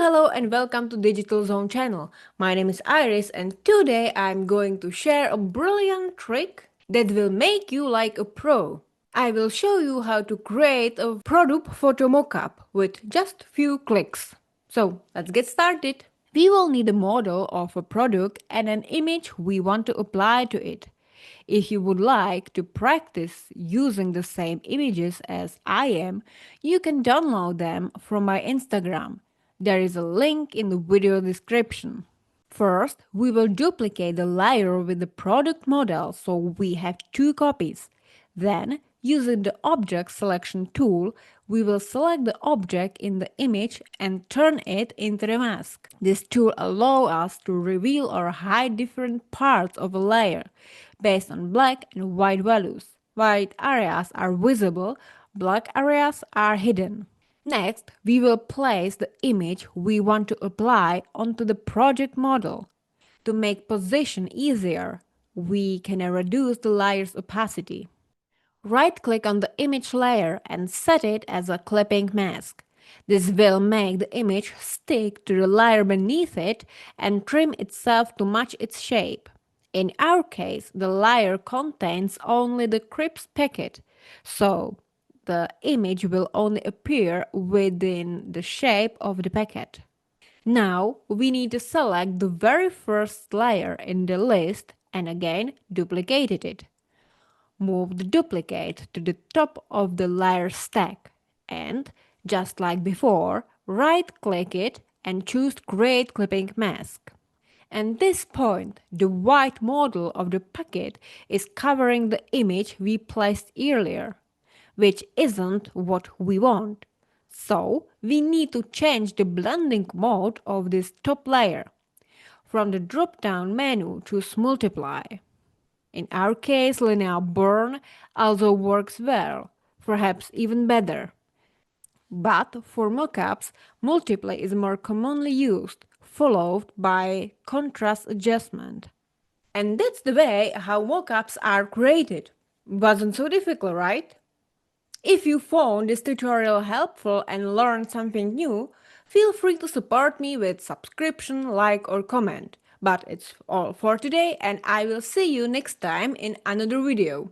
Hello and welcome to Digital Zone channel. My name is Iris and today I'm going to share a brilliant trick that will make you like a pro. I will show you how to create a product photo mockup with just few clicks. So let's get started. We will need a model of a product and an image we want to apply to it. If you would like to practice using the same images as I am, you can download them from my Instagram. There is a link in the video description. First, we will duplicate the layer with the product model so we have two copies. Then, using the object selection tool, we will select the object in the image and turn it into the mask. This tool allows us to reveal or hide different parts of a layer based on black and white values. White areas are visible, black areas are hidden. Next, we will place the image we want to apply onto the project model. To make position easier, we can reduce the layer's opacity. Right-click on the image layer and set it as a clipping mask. This will make the image stick to the layer beneath it and trim itself to match its shape. In our case, the layer contains only the crisp packet, so the image will only appear within the shape of the packet. Now we need to select the very first layer in the list and again duplicate it. Move the duplicate to the top of the layer stack and, just like before, right-click it and choose Create Clipping Mask. At this point, the white model of the packet is covering the image we placed earlier, which isn't what we want. So, we need to change the blending mode of this top layer. From the drop-down menu, choose Multiply. In our case, linear burn also works well, perhaps even better. But for mockups, multiply is more commonly used, followed by contrast adjustment. And that's the way how mockups are created. Wasn't so difficult, right? If you found this tutorial helpful and learned something new, feel free to support me with subscription, like or comment. But it's all for today and I will see you next time in another video.